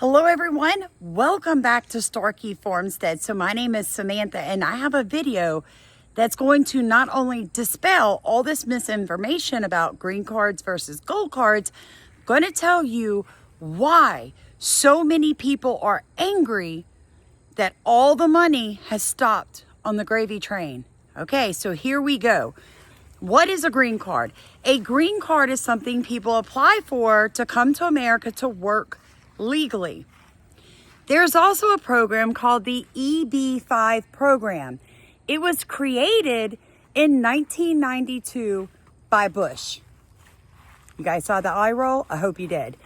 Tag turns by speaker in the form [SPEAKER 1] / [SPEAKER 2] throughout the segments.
[SPEAKER 1] Hello everyone, welcome back to Starkey Farmstead. So my name is Samantha and I have a video that's going to not only dispel all this misinformation about green cards versus gold cards, I'm going to tell you why so many people are angry that all the money has stopped on the gravy train. Okay, so here we go. What is a green card? A green card is something people apply for to come to America to work legally. There's also a program called the EB-5 program. It was created in 1992 by Bush. You guys saw the eye roll? I hope you did.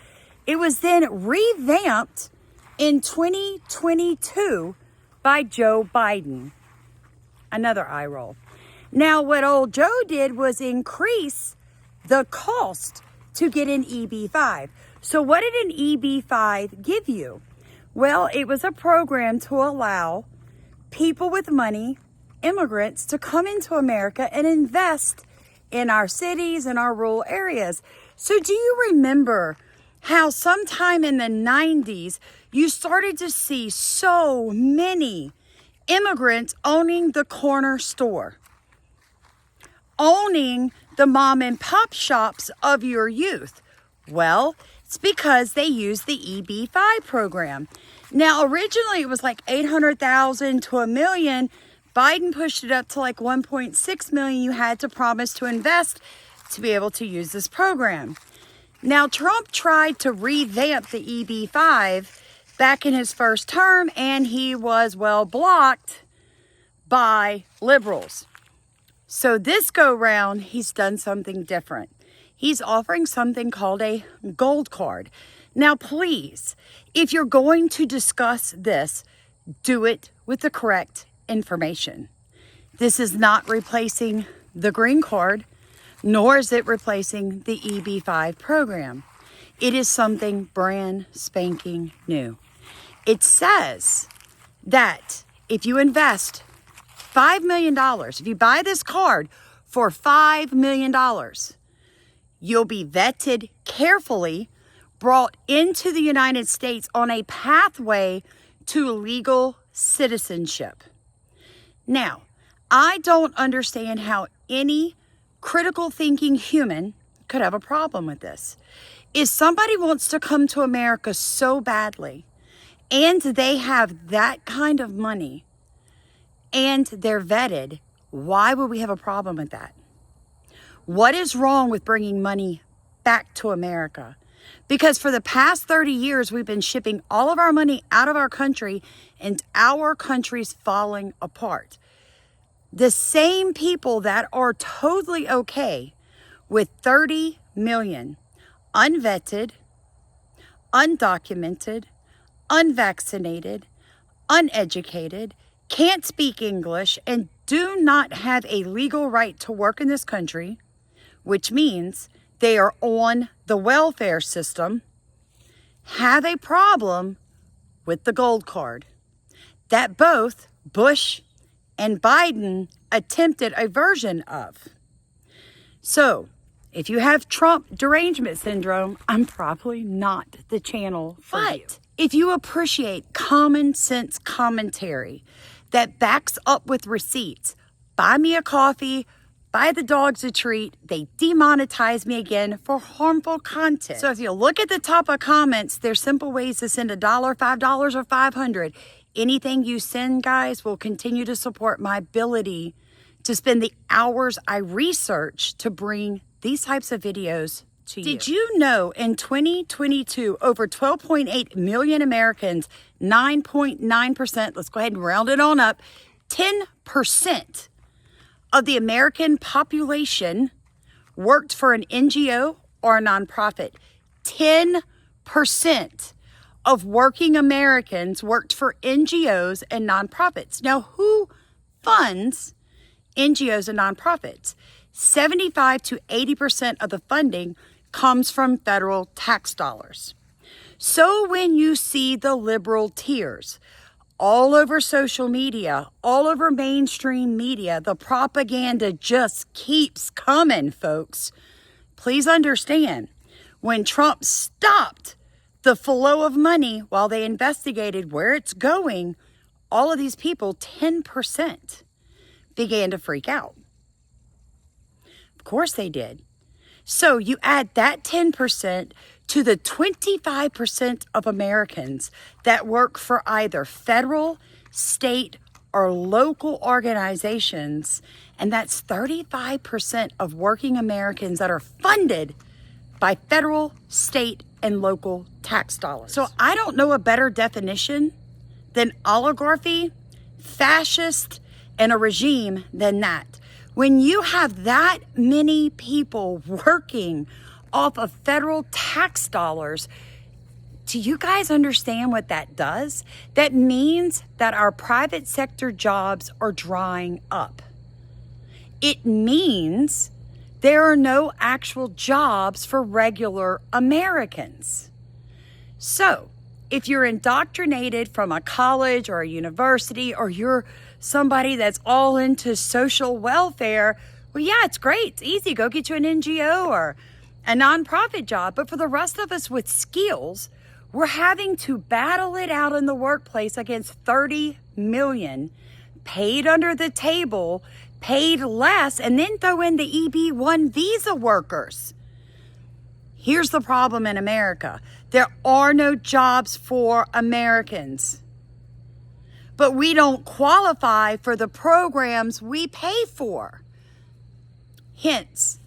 [SPEAKER 1] It was then revamped in 2022 by Joe Biden. Another eye roll. Now, what old Joe did was increase the cost to get an EB-5. So what did an EB-5 give you? Well, it was a program to allow people with money, immigrants, to come into America and invest in our cities and our rural areas. So do you remember how sometime in the 90s, you started to see so many immigrants owning the corner store, owning the mom and pop shops of your youth? Well, it's because they used the EB-5 program. Now, originally it was like 800,000 to $1 million. Biden pushed it up to like 1.6 million. You had to promise to invest to be able to use this program. Now, Trump tried to revamp the EB-5 back in his first term, and he was well blocked by liberals. So this go round, he's done something different. He's offering something called a gold card. Now, please, if you're going to discuss this, do it with the correct information. This is not replacing the green card, nor is it replacing the EB-5 program. It is something brand spanking new. It says that if you invest $5 million, if you buy this card for $5 million, you'll be vetted carefully, brought into the United States on a pathway to legal citizenship. Now, I don't understand how any critical thinking human could have a problem with this. If somebody wants to come to America so badly, and they have that kind of money, and they're vetted, why would we have a problem with that? What is wrong with bringing money back to America? Because for the past 30 years, we've been shipping all of our money out of our country and our country's falling apart. The same people that are totally okay with 30 million unvetted, undocumented, unvaccinated, uneducated, can't speak English, and do not have a legal right to work in this country, which means they are on the welfare system, have a problem with the gold card that both Bush and Biden attempted a version of. So, if you have Trump derangement syndrome, I'm probably not the channel for you. But if you appreciate common sense commentary that backs up with receipts, buy me a coffee, buy the dogs a treat, they demonetize me again for harmful content. So if you look at the top of comments, there's simple ways to send $1, $5, or $500. Anything you send, guys, will continue to support my ability to spend the hours I research to bring these types of videos to you. Did you know in 2022, over 12.8 million Americans, 9.9%, let's go ahead and round it on up, 10% of the American population worked for an NGO or a nonprofit. 10% of working Americans worked for NGOs and nonprofits. Now, who funds NGOs and nonprofits? 75 to 80% of the funding comes from federal tax dollars. So when you see the liberal tears all over social media, all over mainstream media, the propaganda just keeps coming, folks. Please understand, when Trump stopped the flow of money while they investigated where it's going, all of these people, 10%, began to freak out. Of course they did. So you add that 10% to the 25% of Americans that work for either federal, state, or local organizations, and that's 35% of working Americans that are funded by federal, state, and local tax dollars. So I don't know a better definition than oligarchy, fascist, and a regime than that. When you have that many people working off of federal tax dollars, do you guys understand what that does? That means that our private sector jobs are drying up. It means there are no actual jobs for regular Americans. So, if you're indoctrinated from a college or a university, or you're somebody that's all into social welfare, well, yeah, it's great. It's easy. Go get you an NGO or a nonprofit job. But for the rest of us with skills, we're having to battle it out in the workplace against 30 million paid under the table, paid less, and then throw in the EB-1 visa workers. Here's the problem in America. There are no jobs for Americans. But we don't qualify for the programs we pay for. Hence,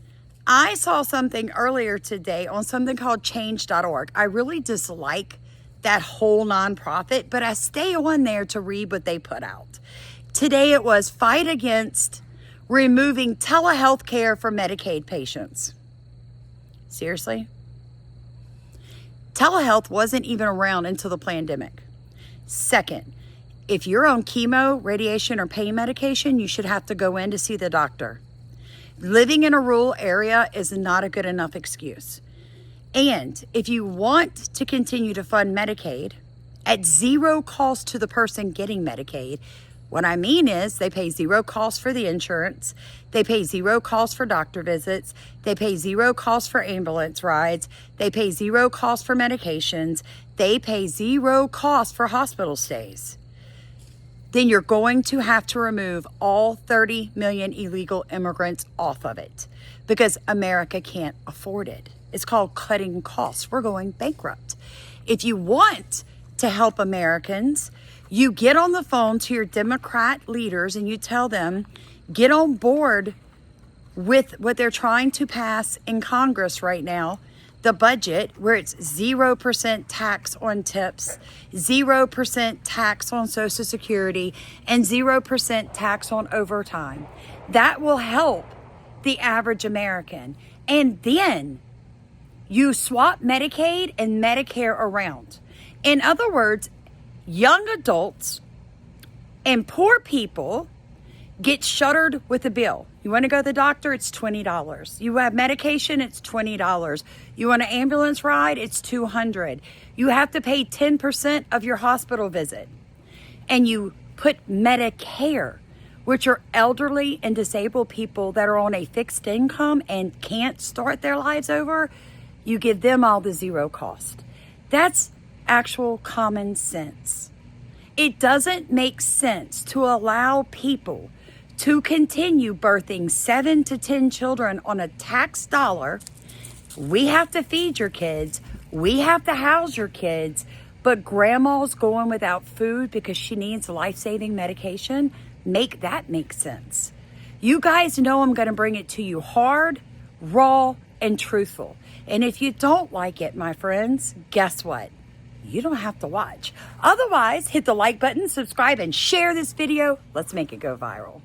[SPEAKER 1] I saw something earlier today on something called change.org. I really dislike that whole nonprofit, but I stay on there to read what they put out. Today it was fight against removing telehealth care for Medicaid patients. Seriously? Telehealth wasn't even around until the pandemic. Second, if you're on chemo, radiation, or pain medication, you should have to go in to see the doctor. Living in a rural area is not a good enough excuse. And if you want to continue to fund Medicaid at zero cost to the person getting Medicaid, what I mean is they pay zero cost for the insurance, they pay zero cost for doctor visits, they pay zero cost for ambulance rides, they pay zero cost for medications, they pay zero cost for hospital stays. Then you're going to have to remove all 30 million illegal immigrants off of it because America can't afford it. It's called cutting costs. We're going bankrupt. If you want to help Americans, you get on the phone to your Democrat leaders and you tell them, get on board with what they're trying to pass in Congress right now, the budget, where it's 0% tax on tips, 0% tax on Social Security, and 0% tax on overtime. That will help the average American. And then you swap Medicaid and Medicare around. In other words, young adults and poor people get shuttered with a bill. You want to go to the doctor, it's $20. You have medication, it's $20. You want an ambulance ride, it's $200. You have to pay 10% of your hospital visit. And you put Medicare, which are elderly and disabled people that are on a fixed income and can't start their lives over, you give them all the zero cost. That's actual common sense. It doesn't make sense to allow people to continue birthing 7 to 10 children on a tax dollar. We have to feed your kids. We have to house your kids. But grandma's going without food because she needs life-saving medication. Make that make sense. You guys know I'm going to bring it to you hard, raw, and truthful. And if you don't like it, my friends, guess what? You don't have to watch. Otherwise, hit the like button, subscribe, and share this video. Let's make it go viral.